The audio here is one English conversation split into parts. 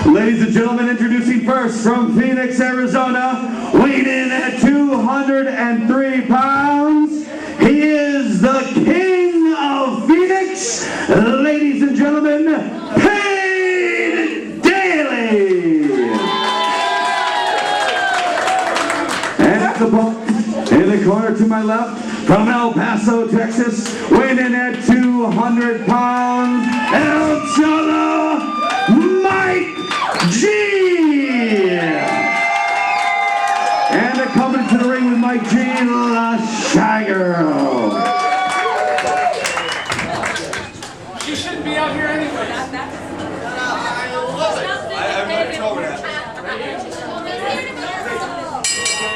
Ladies and gentlemen, introducing first from Phoenix, Arizona, weighing in at 203 pounds, he is the King of Phoenix, ladies and gentlemen, Paid Daily. And in the corner to my left, from El Paso, Texas, weighing in at 200 pounds, El Cholo, Mike G. And coming to the ring with Mike G, La Shy Girl. She shouldn't be out here anyway.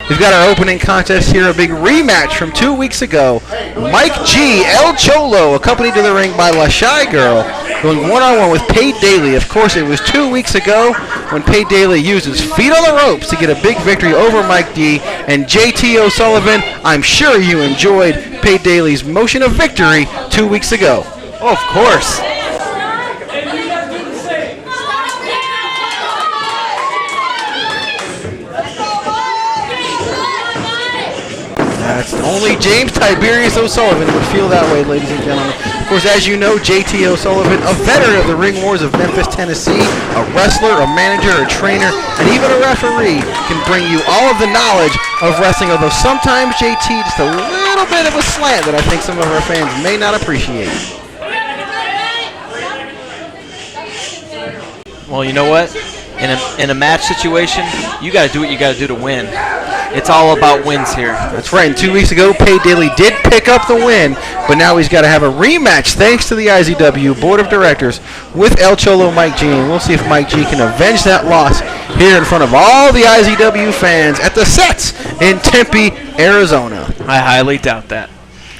We've got our opening contest here, a big rematch from 2 weeks ago. Mike G, El Cholo, accompanied to the ring by La Shy Girl, going one-on-one with Paid Daily. Of course, it was 2 weeks ago when Paid Daily used his feet on the ropes to get a big victory over Mike G. And JT O'Sullivan, I'm sure you enjoyed Paid Daily's motion of victory 2 weeks ago. Oh, of course. That's only James Tiberius O'Sullivan would feel that way, ladies and gentlemen. Of course, as you know, JT O'Sullivan, a veteran of the ring wars of Memphis, Tennessee, a wrestler, a manager, a trainer, and even a referee, can bring you all of the knowledge of wrestling, although sometimes JT just a little bit of a slant that I think some of our fans may not appreciate. Well, you know what? In a match situation, you got to do what you got to do to win. It's all about wins here. That's right. And 2 weeks ago, Paid Daily did pick up the win, but now he's got to have a rematch thanks to the IZW Board of Directors with El Cholo Mike G. And we'll see if Mike G can avenge that loss here in front of all the IZW fans at the sets in Tempe, Arizona. I highly doubt that.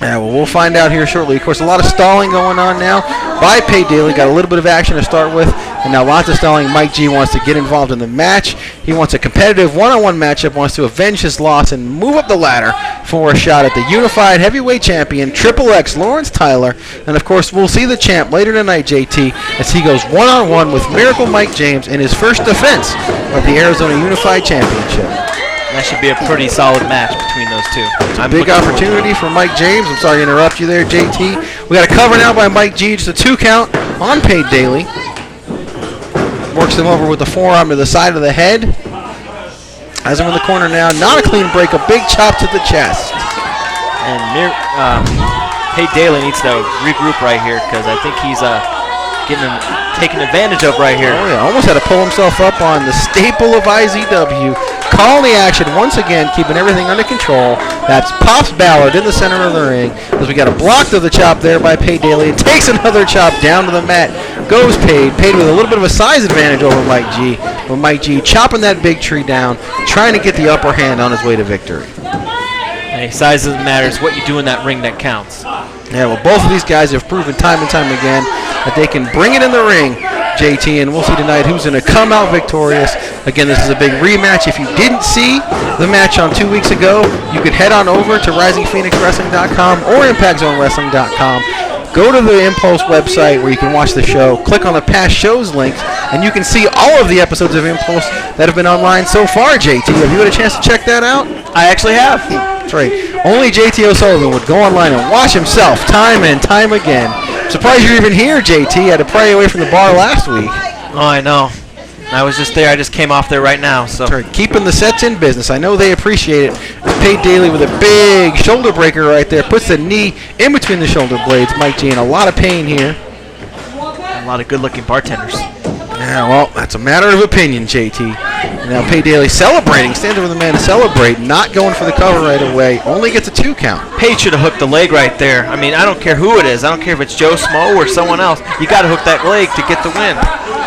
Yeah, well, we'll find out here shortly. Of course, a lot of stalling going on now by Paid Daily. Got a little bit of action to start with, and now lots of stalling. Mike G wants to get involved in the match. He wants a competitive one-on-one matchup, wants to avenge his loss and move up the ladder for a shot at the Unified Heavyweight Champion, Triple X Lawrence Tyler. And, of course, we'll see the champ later tonight, JT, as he goes one-on-one with Miracle Mike James in his first defense of the Arizona Unified Championship. That should be a pretty solid match between those two. It's a big opportunity for Mike James. I'm sorry to interrupt you there, JT. We got a cover now by Mike G. Just a 2 count on Paid Daily. Works him over with the forearm to the side of the head. Has him in the corner now. Not a clean break. A big chop to the chest. And Paid Daily needs to regroup right here because I think he's taken advantage of right here. Oh, yeah. Almost had to pull himself up on the staple of IZW. Calling the action once again, keeping everything under control. That's Pops Ballard in the center of the ring. As we got a block to the chop there by Paid Daily. And takes another chop down to the mat. Goes Paid. Paid with a little bit of a size advantage over Mike G. But Mike G chopping that big tree down, trying to get the upper hand on his way to victory. Hey, size doesn't matter. It's what you do in that ring that counts. Yeah, well, both of these guys have proven time and time again that they can bring it in the ring, JT, and we'll see tonight who's going to come out victorious. Again, this is a big rematch. If you didn't see the match on 2 weeks ago, you could head on over to RisingPhoenixWrestling.com or ImpactZoneWrestling.com. Go to the Impulse website where you can watch the show. Click on the past shows links, and you can see all of the episodes of Impulse that have been online so far, JT. Have you had a chance to check that out? I actually have. That's right. Only JT O'Sullivan would go online and watch himself time and time again. Surprised you're even here, JT. I had to pry you away from the bar last week. Oh, I know. I was just there. I just came off there right now. So right. Keeping the sets in business. I know they appreciate it. Paid Daily with a big shoulder breaker right there. Puts the knee in between the shoulder blades. Mike G in a lot of pain here. A lot of good-looking bartenders. Yeah, well, that's a matter of opinion, JT. Now Paid Daily celebrating. Stands over the man to celebrate. Not going for the cover right away. Only gets a 2 count. Paid should have hooked the leg right there. I mean, I don't care who it is. I don't care if it's Joe Smo or someone else. You got to hook that leg to get the win.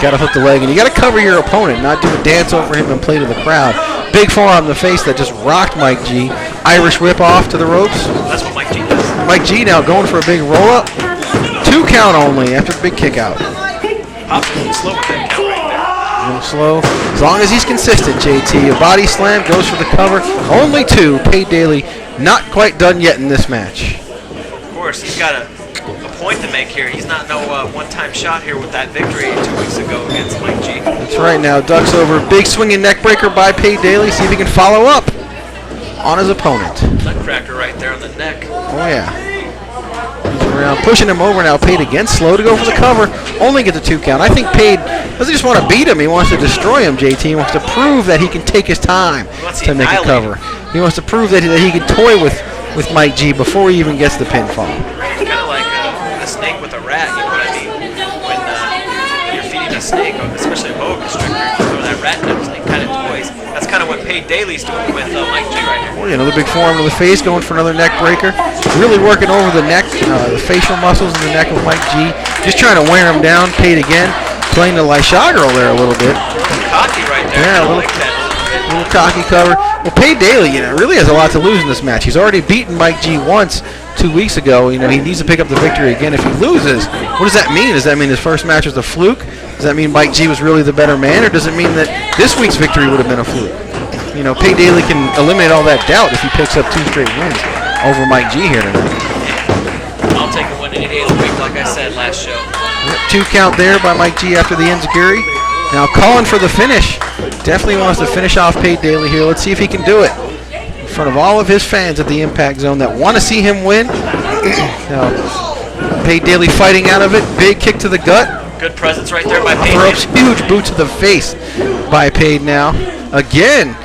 Got to hook the leg, and you got to cover your opponent, not do a dance over him and play to the crowd. Big forearm in the face that just rocked Mike G. Irish whip off to the ropes. That's what Mike G does. Mike G now going for a big roll-up. 2 count only after the big kick out. Pop's going slow with that count right there. Real slow. As long as he's consistent, JT. A body slam goes for the cover. Only 2. Paid Daily not quite done yet in this match. Of course, he's got a point to make here. He's not no one-time shot here with that victory 2 weeks ago against Mike G. That's right. Now ducks over. Big swinging neck breaker by Pate Daly. See if he can follow up on his opponent. Nutcracker right there on the neck. Oh, yeah. He's around, pushing him over now. Pate again, slow to go for the cover. Only get the 2 count. I think Pate doesn't just want to beat him. He wants to destroy him, JT. He wants to prove that he can take his time to make a cover. He wants to prove that he can toy with Mike G before he even gets the pinfall. It's kind of like a snake with a rat, you know what I mean? When you're feeding a snake, especially a boa constrictor, you throw that rat nose and it kind of toys. That's kind of what Pate Daly's doing with Mike G right here. Oh, yeah, another big forearm to the face, going for another neck breaker. Really working over the neck, the facial muscles in the neck of Mike G. Just trying to wear him down. Pate again, playing the Lysha girl there a little bit. Cocky right there. Yeah, little cocky cover. Well, Pate Daly, really has a lot to lose in this match. He's already beaten Mike G once 2 weeks ago. He needs to pick up the victory again. If he loses, what does that mean? Does that mean his first match was a fluke? Does that mean Mike G was really the better man, or does it mean that this week's victory would have been a fluke? Pate Daly can eliminate all that doubt if he picks up 2 straight wins over Mike G here tonight. I'll take a win any day of the week, like I said last show. Yep, 2 count there by Mike G after the enziguri. Now calling for the finish. Definitely wants to finish off Pate Daly here. Let's see if he can do it in front of all of his fans at the Impact Zone that want to see him win. Now, Pate Daly fighting out of it. Big kick to the gut. Good presence right there by Pate. Throws huge boot to the face by Pate now. Again,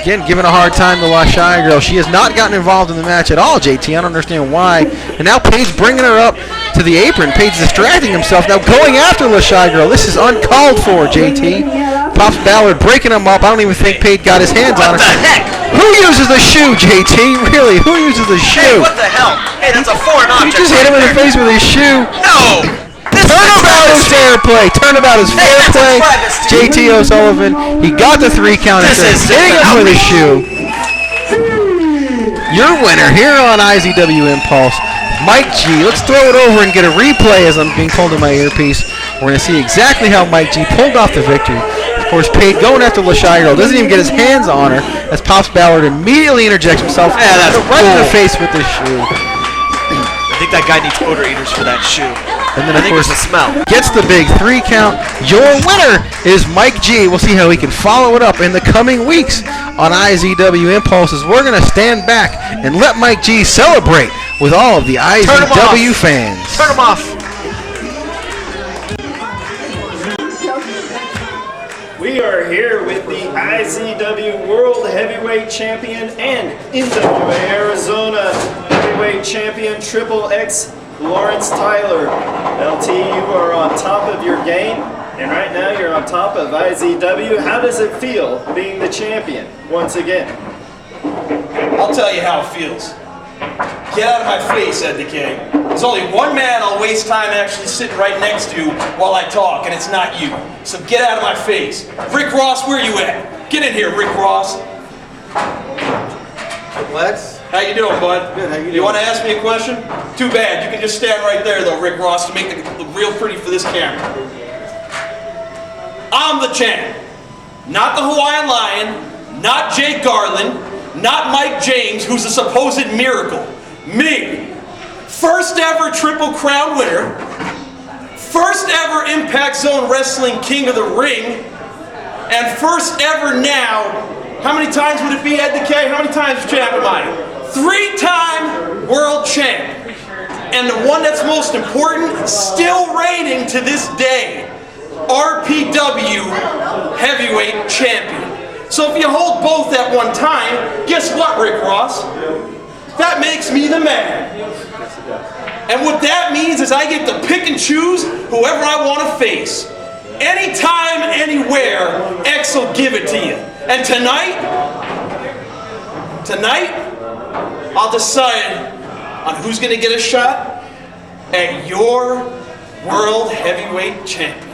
giving a hard time to Lysha girl. She has not gotten involved in the match at all, JT. I don't understand why. And now Pate's bringing her up to the apron. Pate's distracting himself. Now going after Lysha girl. This is uncalled for, JT. Pops Ballard breaking him up. I don't even think Pate got his hands on her. What the heck? Who uses the shoe, JT? Really? Who uses the shoe? Hey, what the hell? Hey, that's a foreign object. He just hit him in the face with his shoe. No! Turnabout is fair play. Turnabout is fair play. JT O'Sullivan. He got the 3 count after hitting him with his shoe. Your winner here on IZW Impulse, Mike G. Let's throw it over and get a replay as I'm being told in my earpiece. We're going to see exactly how Mike G pulled off the victory. Of course, Pate going after Lysha girl. Doesn't even get his hands on her as Pops Ballard immediately interjects himself right in the face with this shoe. I think that guy needs odor eaters for that shoe. And then, I of think course, it's the smell. Gets the big 3 count. Your winner is Mike G. We'll see how he can follow it up in the coming weeks on IZW Impulses. We're going to stand back and let Mike G celebrate with all of the IZW fans. Turn him off. We are here with the IZW World Heavyweight Champion and NWA Arizona Heavyweight Champion Triple X Lawrence Tyler. LT, you are on top of your game, and right now you're on top of IZW. How does it feel being the champion once again? I'll tell you how it feels. Get out of my face, Ed the King. There's only one man I'll waste time actually sitting right next to while I talk, and it's not you. So get out of my face. Rick Ross, where you at? Get in here, Rick Ross. Lex? How you doing, bud? Good, how you doing? You want to ask me a question? Too bad. You can just stand right there, though, Rick Ross, to make it look real pretty for this camera. I'm the champ. Not the Hawaiian Lion, not Jake Garland, not Mike James, who's a supposed miracle. Me. First ever Triple Crown winner. First ever Impact Zone Wrestling King of the Ring. And first ever now, how many times would it be, Ed Decay? How many times champ am I? 3-time world champ. And the one that's most important, still reigning to this day, RPW Heavyweight Champion. So if you hold both at one time, guess what, Rick Ross? That makes me the man. And what that means is I get to pick and choose whoever I want to face. Anytime, anywhere, X will give it to you. And tonight, I'll decide on who's going to get a shot at your World Heavyweight Champion.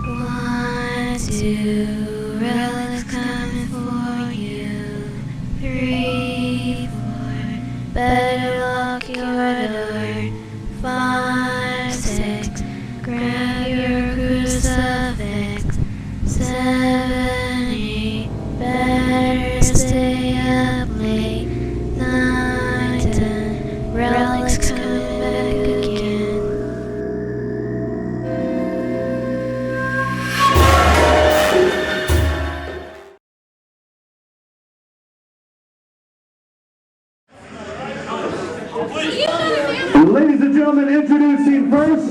1, 2, relics coming for you. 3, 4, better lock your door. 5, 6, grab your crucifix. 7, 8, better stay up late. 9, 10. introducing first,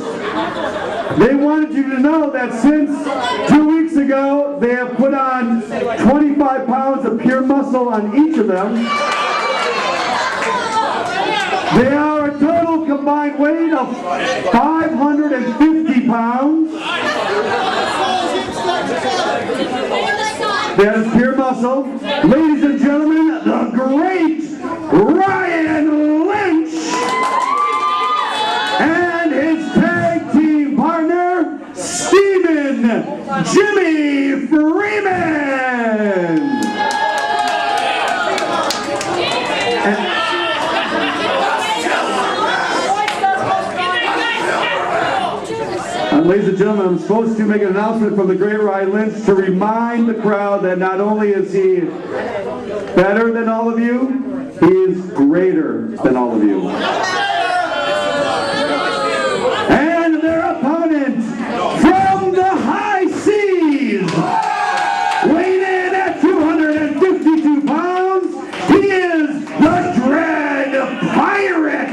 they wanted you to know that since 2 weeks ago, they have put on 25 pounds of pure muscle on each of them. They are a total combined weight of 550 pounds. That is pure muscle. Ladies and gentlemen, the great Ryan Lynch and his tag team partner, Steamin, Jimmy Freeman. And ladies and gentlemen, I'm supposed to make an announcement from the great Ryan Lynch to remind the crowd that not only is he better than all of you, he is greater than all of you. And their opponent from the high seas, weighing in at 252 pounds, he is the Dread Pirate.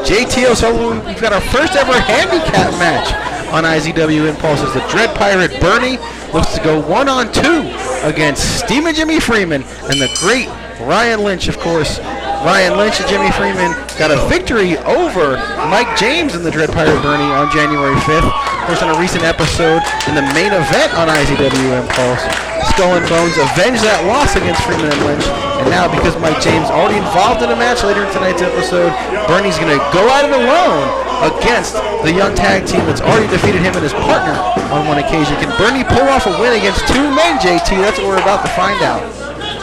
JTO, so we've got our first ever handicap match on IZW Impulses. The Dread Pirate Bernie looks to go 1-on-2 against Steamin' Jimmy Freeman and the great Ryan Lynch, of course. Ryan Lynch and Jimmy Freeman got a victory over Mike James and the Dread Pirate Bernie on January 5th. Of course, on a recent episode in the main event on IZW Impulse, Skull and Bones avenged that loss against Freeman and Lynch. And now, because Mike James already involved in a match later in tonight's episode, Bernie's going to go at it alone against the young tag team that's already defeated him and his partner on one occasion. Can Bernie pull off a win against two men, JT? That's what we're about to find out.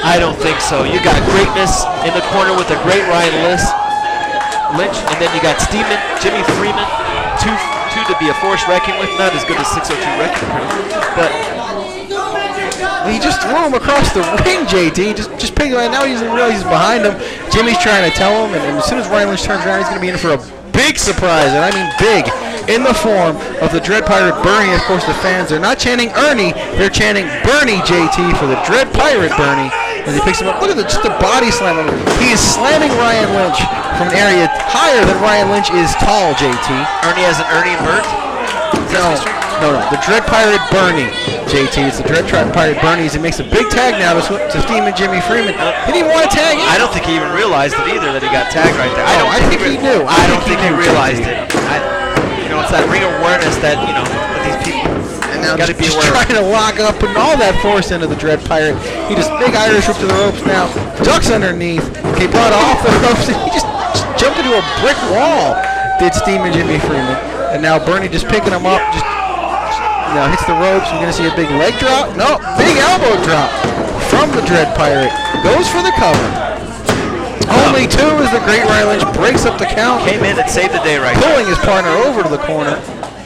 I don't think so. You got greatness in the corner with the great Ryan Lynch, and then you got Steamin, Jimmy Freeman, two to be a force reckoned with. Not as good as 602 Wrecking Crew, but he just threw him across the ring, JT. Just pick him right now. He doesn't realize he's behind him. Jimmy's trying to tell him, and as soon as Ryan Lynch turns around, he's going to be in for a big surprise, and I mean big, in the form of the Dread Pirate Bernie. Of course, the fans, they're not chanting Ernie, they're chanting Bernie, JT, for the Dread Pirate Bernie. As he picks him up, look at just the body slam. He is slamming Ryan Lynch from an area higher than Ryan Lynch is tall, JT. Ernie has an Ernie and Bert? No. The Dread Pirate Bernie, JT. It's the Dread Pirate Bernie. He makes a big tag now to Steamin' Jimmy Freeman. He didn't want to tag him. I don't think he even realized it either that he got tagged right there. I think he knew. I don't think he realized it. It's that ring awareness that, that these people got to be aware of. Trying to lock up and all that force into the Dread Pirate. He just big Irish whip to the ropes now. Ducks underneath. He brought off the ropes. He just jumped into a brick wall. Did Steamin' Jimmy Freeman. And now Bernie just picking him up. Just hits the ropes. We're going to see a big leg drop. No, big elbow drop from the Dread Pirate. Goes for the cover. Only two as the great Ryan Lynch breaks up the count. Came in and saved the day right there. Pulling his partner over to the corner.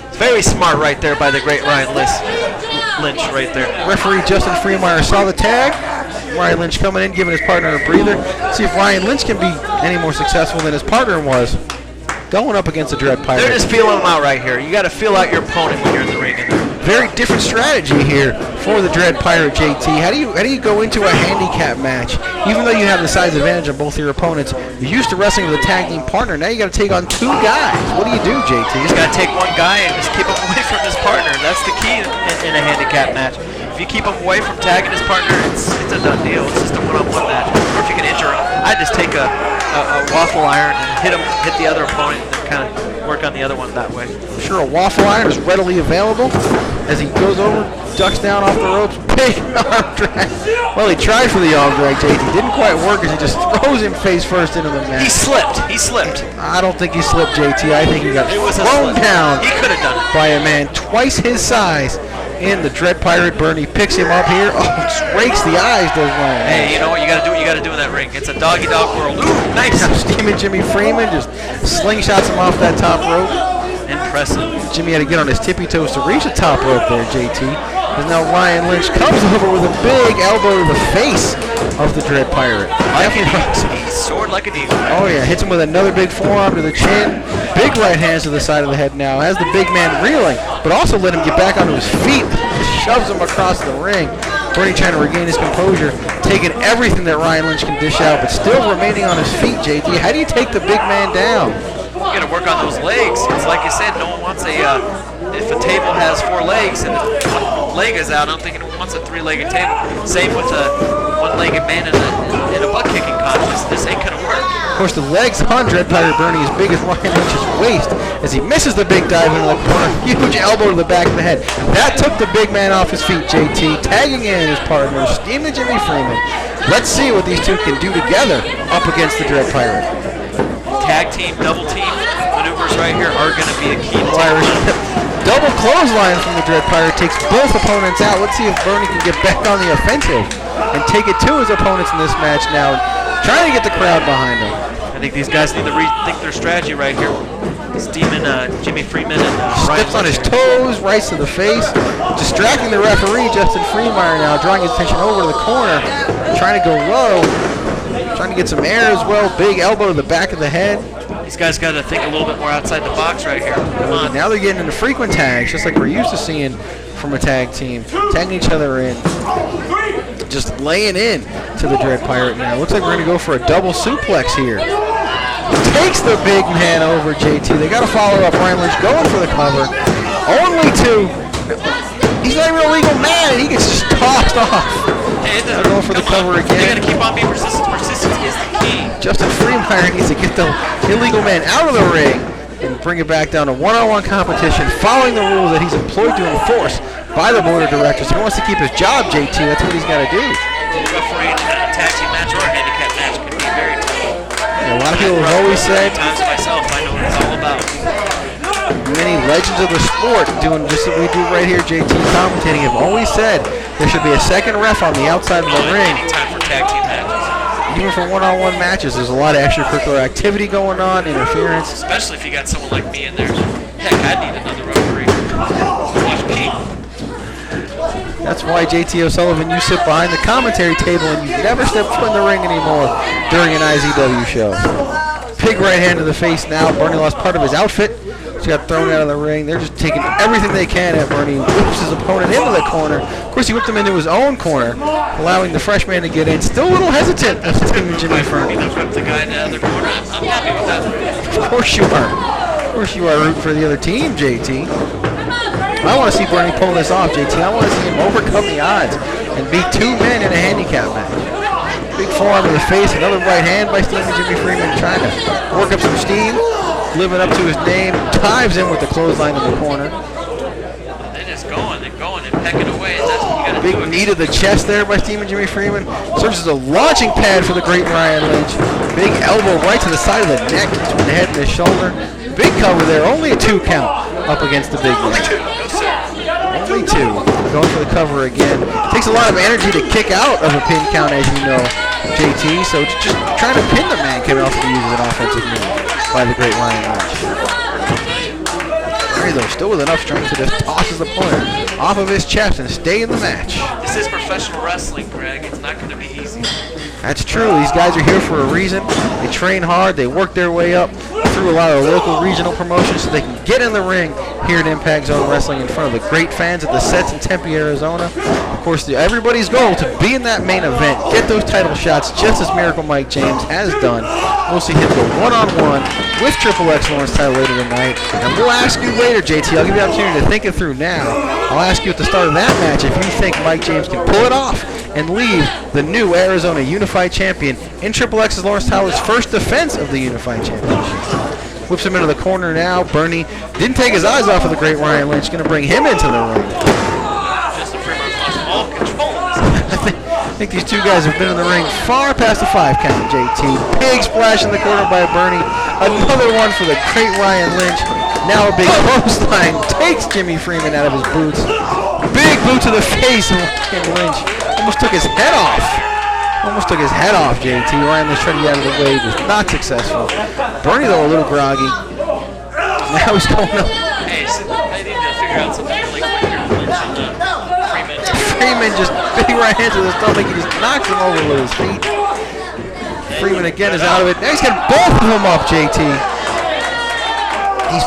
It's very smart right there by the great Ryan Lynch right there. Referee Justin Freemeyer saw the tag. Ryan Lynch coming in, giving his partner a breather. See if Ryan Lynch can be any more successful than his partner was. Going up against the Dread Pirate. They're just feeling him out right here. You got to feel out your opponent when you're in the ring. Very different strategy here for the Dread Pirate, JT. How do you go into a handicap match, even though you have the size advantage on both your opponents? You're used to wrestling with a tag team partner. Now you got to take on two guys. What do you do, JT? You just got to take one guy and just keep him away from his partner. That's the key in a handicap match. If you keep him away from tagging his partner, it's a done deal. It's just a one-on-one match. Or if you can injure him, I just take a waffle iron and hit the other opponent, and kind of work on the other one that way. I'm sure a waffle iron is readily available as he goes over, ducks down off the ropes, big arm drag. Well, he tried for the arm drag, JT. Didn't quite work as he just throws him face first into the mat. He slipped. I don't think he slipped, JT. I think he got thrown down. He could have done it. By a man twice his size. In the Dread Pirate Bernie picks him up here. Oh, just rakes the eyes, does Ryan. Hey, you know what? You got to do what you got to do in that ring. It's a doggy-dog world. Ooh, nice. Steamin' Jimmy Freeman just slingshots him off that top rope. Impressive. Jimmy had to get on his tippy toes to reach the top rope there, JT. as now Ryan Lynch comes over with a big elbow to the face of the Dread Pirate. He soared like an eagle. Oh yeah, hits him with another big forearm to the chin. Big right hands to the side of the head now. Has the big man reeling, but also let him get back onto his feet. Shoves him across the ring. Bernie trying to regain his composure, taking everything that Ryan Lynch can dish out, but still remaining on his feet, JT. How do you take the big man down? You got to work on those legs. It's like you said, no one wants if a table has 4 legs and one leg is out, I'm thinking who wants a 3-legged table? Same with a one-legged man in a butt-kicking contest. This ain't going to work. Of course, the legs on Dread Pirate Bernie as big as Ryan Lynch's waist as he misses the big dive into the corner. Huge elbow to the back of the head. That took the big man off his feet, JT. Tagging in his partner, Steamin Jimmy Freeman. Let's see what these two can do together up against the Dread Pirate. Tag team, double team maneuvers right here are going to be a key. Double clothesline from the Dread Pirate takes both opponents out. Let's see if Bernie can get back on the offensive and take it to his opponents in this match now, trying to get the crowd behind him. I think these guys need to rethink their strategy right here. Steamin, Jimmy Freeman, and Steps on his toes, right to the face, distracting the referee, Justin Freeman now, drawing his attention over to the corner, trying to go low, trying to get some air as well. Big elbow to the back of the head. These guys got to think a little bit more outside the box right here. Come on. Now they're getting into frequent tags, just like we're used to seeing from a tag team. Tagging each other in. Just laying in to the Dread Pirate now. Looks like we're going to go for a double suplex here. Takes the big man over, JT. They got to follow up. Ryan Lynch going for the cover. Only 2. He's not even a legal man, and he gets just tossed off. Hey, they're going for the cover again. They got to keep on being persistent. Persistence is the key. Justin Freeman needs to get the illegal man out of the ring and bring it back down to one-on-one competition, following the rules that he's employed to enforce by the board of directors. He wants to keep his job, JT. That's what he's got to do. Refereeing a tag team match or a handicap match could be very tough. Yeah, a lot of people have always said, times myself, I know what it's all about. Many legends of the sport doing just what we do right here, JT commentating, have always said there should be a second ref on the outside of the ring. Any time for tag team matches. Even for one-on-one matches, there's a lot of extracurricular activity going on, interference. Especially if you got someone like me in there. Heck, I'd need another referee. Watch me. That's why, JT O'Sullivan, you sit behind the commentary table and you never step foot in the ring anymore during an IZW show. Big right hand to the face now. Bernie lost part of his outfit. He got thrown out of the ring. They're just taking everything they can at Bernie. Whips his opponent into the corner. Of course, he whipped him into his own corner, allowing the freshman to get in. Still a little hesitant. Jimmy Freeman. Whip the guy in the other corner. I'm happy with that. Of course you are. Of course you are rooting for the other team, JT. I want to see Bernie pull this off, JT. I want to see him overcome the odds and beat 2 men in a handicap match. Big forearm to the face, another right hand by Steamin Jimmy Freeman, trying to work up some steam, living up to his name, dives in with the clothesline in the corner. They're just going and pecking away. That's what you got to do. Big knee to the chest there by Steamin Jimmy Freeman. Serves as a launching pad for the great Ryan Lynch. Big elbow right to the side of the neck between the head and his shoulder. Big cover there, only a 2 count up against the big man. Only 2. Going for the cover again. Takes a lot of energy to kick out of a pin count, as you know, JT. So it's just trying to pin the man can also be used as an offensive move by the great Ryan Lynch. Bernie, though, still with enough strength to just toss his opponent off of his chest and stay in the match. This is professional wrestling, Greg. It's not going to be easy. That's true. These guys are here for a reason. They train hard. They work their way up through a lot of local regional promotions so they can get in the ring here at Impact Zone Wrestling in front of the great fans at the sets in Tempe, Arizona. Of course, everybody's goal to be in that main event, get those title shots just as Miracle Mike James has done. We'll see him go one-on-one with Triple X Lawrence title later tonight. And we'll ask you later, JT. I'll give you the opportunity to think it through now. I'll ask you at the start of that match if you think Mike James can pull it off and leave the new Arizona Unified Champion in Triple X's Lawrence Tyler's first defense of the Unified Championship. Whips him into the corner now. Bernie didn't take his eyes off of the great Ryan Lynch. Going to bring him into the ring. Justin Freeman lost all control of this. I think these 2 guys have been in the ring far past the 5 count, JT. Big splash in the corner by Bernie. Another one for the great Ryan Lynch. Now a big clothesline takes Jimmy Freeman out of his boots. Big boot to the face of Ryan Lynch. Almost took his head off. Almost took his head off, JT. Ryan Lynch tried to get out of the way, was not successful. Bernie, though, a little groggy. Now he's going up. Hey, so I need to figure out something really quick here. Lynch and Freeman. Freeman just big right hands to the stomach. He just knocks him over with his feet. Freeman again is out of it. Now he's got both of them up, JT. He's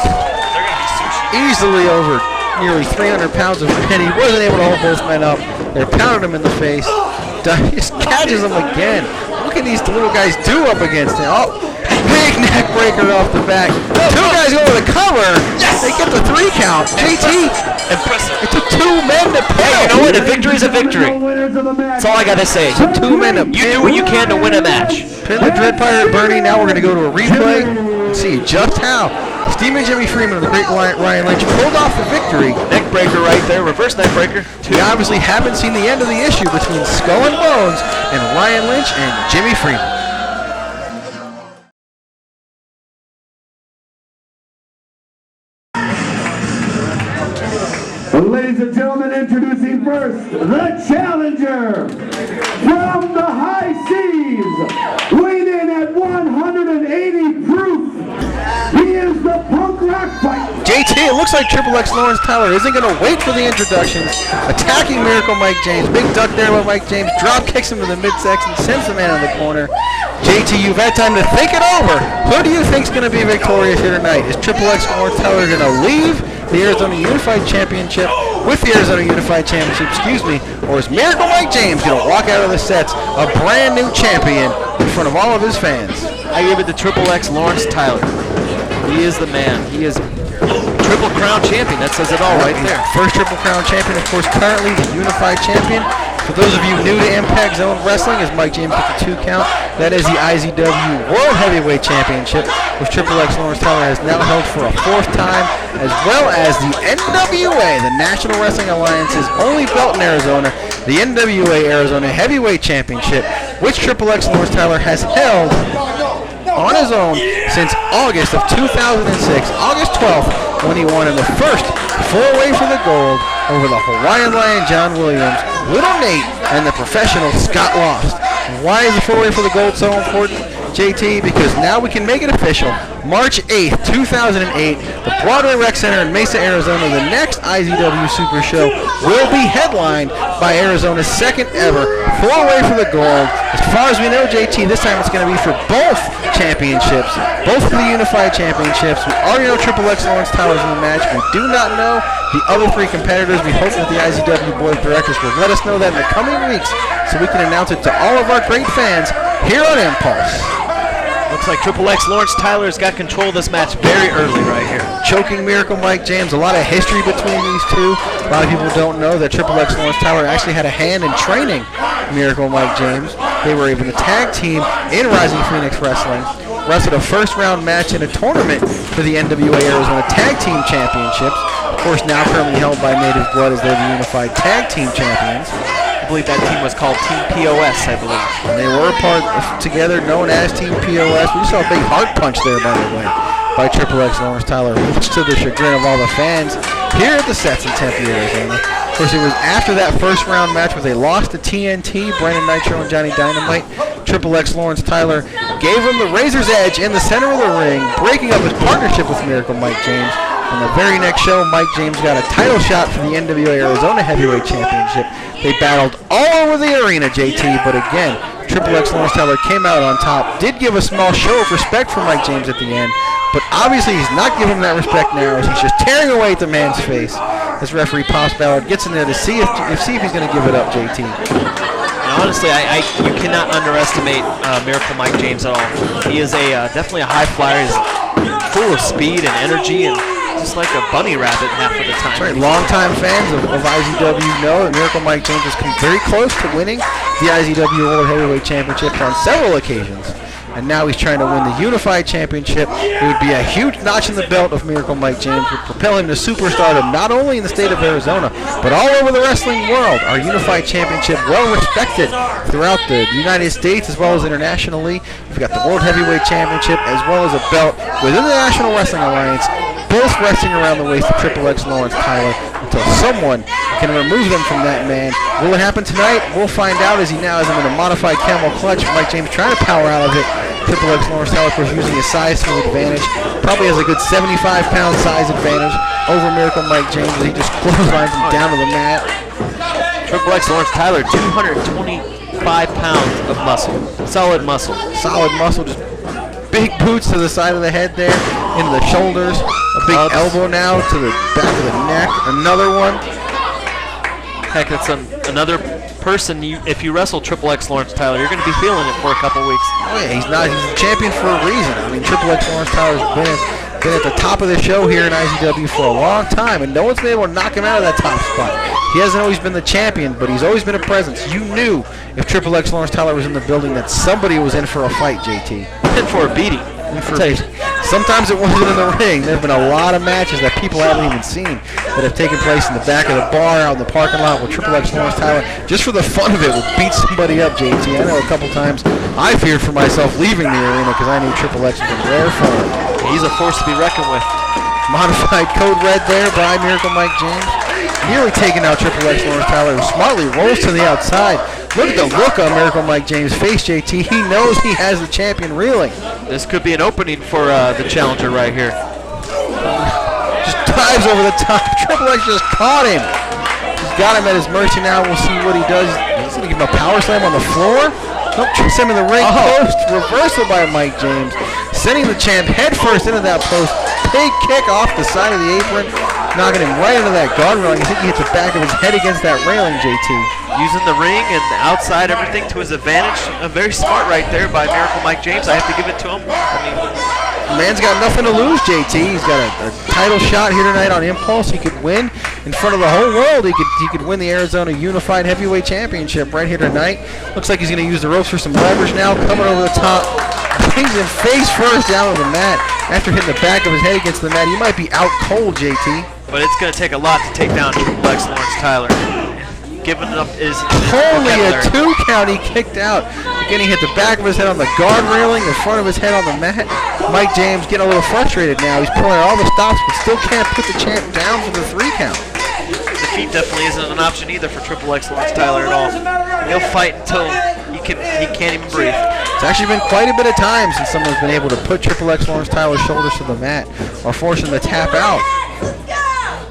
easily over nearly 300 pounds of men. He wasn't able to hold both men up. They're pounding him in the face. He just catches him again. What can these little guys do up against him? Oh, big neck breaker off the back. Two guys go to the cover. Yes! They get the 3 count. JT, Impressive. it took 2 men to pin. Hey, you know what? A victory is a victory. That's all I got to say. It took 2 men to pin. You do what you can to win a match. Pin the Dread Pirate Bernie. Now we're going to go to a replay and see just how Steamin' Jimmy Freeman of the great Ryan Lynch pulled off the victory. Neck breaker right there. Reverse neck breaker. We obviously haven't seen the end of the issue between Skull and Bones and Ryan Lynch and Jimmy Freeman. Ladies and gentlemen, introducing first, the challenger from the high seas, weighing in at 180 proof. He is the punk rock fight. JT, it looks like Triple X Lawrence Tyler isn't going to wait for the introductions. Attacking Miracle Mike James. Big duck there by Mike James. Drop kicks him to the midsection. Sends the man in the corner. JT, you've had time to think it over. Who do you think's going to be victorious here tonight? Is Triple X Lawrence Tyler going to leave the Arizona Unified Championship with the Arizona Unified Championship, or is Miracle Mike James going to walk out of the sets a brand new champion in front of all of his fans? I give it to Triple X Lawrence Tyler. He is the man. He is Triple Crown champion. That says it all right there. First Triple Crown champion, of course, currently the Unified Champion. For those of you new to Impact Zone Wrestling, as Mike James gets the 2 count, that is the IZW World Heavyweight Championship, which Triple X Lawrence Tyler has now held for a 4th time, as well as the NWA, the National Wrestling Alliance's only belt in Arizona, the NWA Arizona Heavyweight Championship, which Triple X Lawrence Tyler has held on his own since August of 2006, August 12th, when he won in the first 4-way for the gold over the Hawaiian Lion John Williams, Little Nate, and the professional Scott Lost. Why is the 4-way for the gold so important, JT? Because now we can make it official. March 8th, 2008, the Broadway Rec Center in Mesa, Arizona, the next IZW Super Show will be headlined by Arizona's 2nd ever 4-way for the gold. As far as we know, JT, this time it's going to be for both championships, both of the Unified Championships. We already know Triple X Lawrence Tyler's in the match. We do not know the other 3 competitors. We hope that the IZW Board of Directors will let us know that in the coming weeks so we can announce it to all of our great fans here on Impulse. Looks like Triple X Lawrence Tyler's got control of this match very early right here. Choking Miracle Mike James. A lot of history between these two. A lot of people don't know that Triple X Lawrence Tyler actually had a hand in training Miracle Mike James. They were even the tag team in Rising Phoenix Wrestling. Wrestled a first-round match in a tournament for the NWA Arizona Tag Team Championships. Of course, now currently held by Native Blood as they're the Unified Tag Team Champions. I believe that team was called Team POS, I believe. And they were part together, known as Team POS. We saw a big heart punch there, by the way, by Triple X Lawrence Tyler, much to the chagrin of all the fans here at the sets in Tempe, Arizona. Of course, it was after that first round match where they lost to TNT, Brandon Nitro and Johnny Dynamite. Triple X Lawrence Tyler gave him the razor's edge in the center of the ring, breaking up his partnership with Miracle Mike James. On the very next show, Mike James got a title shot for the NWA Arizona Heavyweight Championship. They battled all over the arena, JT, but again, Triple X Lawrence Tyler came out on top, did give a small show of respect for Mike James at the end, but obviously he's not giving him that respect now as he's just tearing away at the man's face. As referee Pops Ballard gets in there to see if he's going to give it up, JT. And honestly, you cannot underestimate Miracle Mike James at all. He is definitely a high flyer. He's full of speed and energy and just like a bunny rabbit half of the time. That's right. Longtime fans of IZW know that Miracle Mike James has come very close to winning the IZW World Heavyweight Championship on several occasions. And now he's trying to win the Unified Championship. It would be a huge notch in the belt of Miracle Mike James. Would propel him to superstardom not only in the state of Arizona, but all over the wrestling world. Our Unified Championship well respected throughout the United States as well as internationally. We've got the World Heavyweight Championship as well as a belt within the National Wrestling Alliance, both resting around the waist of Triple X Lawrence Tyler until someone can remove them from that man. Will it happen tonight? We'll find out as he now has him in a modified camel clutch. Mike James trying to power out of it. Triple X Lawrence Tyler, of course, using his size to his advantage. Probably has a good 75-pound size advantage over Miracle Mike James as he just clotheslines him down to the mat. Triple X Lawrence Tyler, 225 pounds of muscle. Solid muscle. Solid muscle, just big boots to the side of the head there, into the shoulders. A big elbow now to the back of the neck. Another one. Heck, that's another person. If you wrestle Triple X Lawrence Tyler, you're going to be feeling it for a couple weeks. Oh yeah, he's a champion for a reason. I mean, Triple X Lawrence Tyler's been at the top of the show here in IZW for a long time, and no one's been able to knock him out of that top spot. He hasn't always been the champion, but he's always been a presence. You knew if Triple X Lawrence Tyler was in the building that somebody was in for a fight, JT. And for a beating. Sometimes it wasn't in the ring. There have been a lot of matches that people haven't even seen that have taken place in the back of the bar, out in the parking lot, where Triple X Lawrence Tyler, just for the fun of it, would beat somebody up, JT. I know a couple times I feared for myself leaving the arena because I knew Triple X was in rare form. He's a force to be reckoned with. Modified code red there by Miracle Mike James. Nearly taking out Triple X Lawrence Tyler, who smartly rolls to the outside. Look at the look on Miracle Mike James' face, JT. He knows he has the champion reeling. This could be an opening for the challenger right here. Just dives over the top. Triple X just caught him. He's got him at his mercy now. We'll see what he does. He's going to give him a power slam on the floor. Nope, trips him in the ring post. Reversal by Mike James. Sending the champ head first into that post. Big kick off the side of the apron. Knocking him right into that guardrail. You think he hits the back of his head against that railing, JT. Using the ring and the outside, everything to his advantage. Very smart right there by Miracle Mike James. I have to give it to him. I mean, the man's got nothing to lose, JT. He's got a title shot here tonight on Impulse. He could win in front of the whole world. He could win the Arizona Unified Heavyweight Championship right here tonight. Looks like he's going to use the ropes for some leverage now. Coming over the top. Brings him face first down on the mat. After hitting the back of his head against the mat, he might be out cold, JT. But it's going to take a lot to take down Triple X Lawrence Tyler. Giving up is only a 2 count. He kicked out. Again, he hit the back of his head on the guard railing, the front of his head on the mat. Mike James getting a little frustrated now. He's pulling out all the stops, but still can't put the champ down for the 3 count. Defeat definitely isn't an option either for Triple X Lawrence Tyler at all. He'll fight until he can't even breathe. It's actually been quite a bit of time since someone's been able to put Triple X Lawrence Tyler's shoulders to the mat or force him to tap out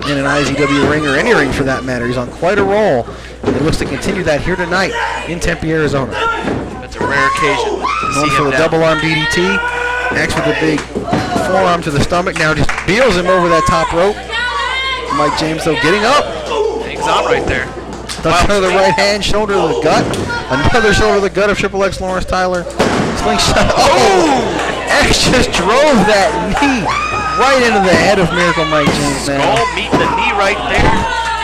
in an IZW ring or any ring for that matter. He's on quite a roll, and it looks to continue that here tonight in Tempe, Arizona. That's a rare occasion. Going for the double arm DDT. X with a big forearm to the stomach. Now just beals him over that top rope. Mike James, though, getting up. Hangs on right there. Ducks under the right hand, shoulder to the gut. Another shoulder to the gut of Triple X Lawrence Tyler. Slingshot. Oh! X just drove that knee right into the head of Miracle Mike James. Skull meeting the knee right there.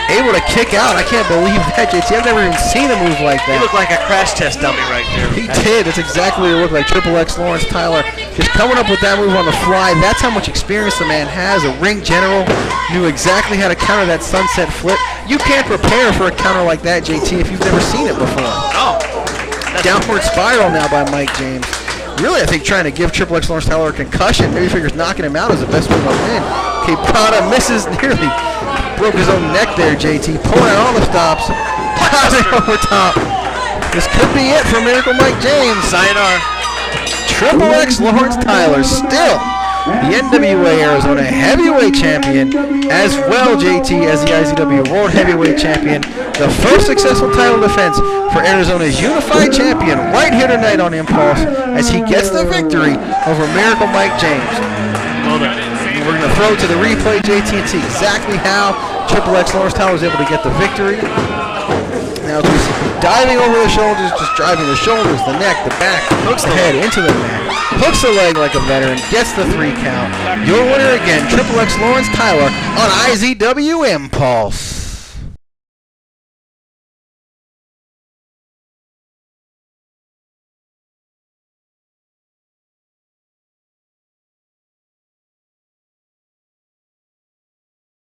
Able to kick out. I can't believe that, JT. I've never even seen a move like that. He looked like a crash test dummy right there. He did. That's exactly what it looked like. Triple X Lawrence Tyler just coming up with that move on the fly. That's how much experience the man has. A ring general. Knew exactly how to counter that sunset flip. You can't prepare for a counter like that, JT, if you've never seen it before. No. Downward spiral now by Mike James. Really, I think trying to give Triple X Lawrence Tyler a concussion. Maybe figures knocking him out is the best way to win. Okay, Prada misses nearly. Broke his own neck there, JT. Pulling out all the stops. Passing over top. This could be it for Miracle Mike James. Sayonara. Triple X Lawrence Tyler still the NWA Arizona Heavyweight Champion, as well, JT, as the IZW World Heavyweight Champion. The first successful title defense for Arizona's Unified Champion right here tonight on Impulse as he gets the victory over Miracle Mike James. Well done. We're going to throw to the replay, JT, and see exactly how Triple X Lawrence Tyler was able to get the victory. Now as we see him diving over the shoulders, just driving the shoulders, the neck, the back, hooks the head into the mat, hooks the leg like a veteran, gets the 3 count. Your winner again, Triple X Lawrence Tyler on IZW Impulse.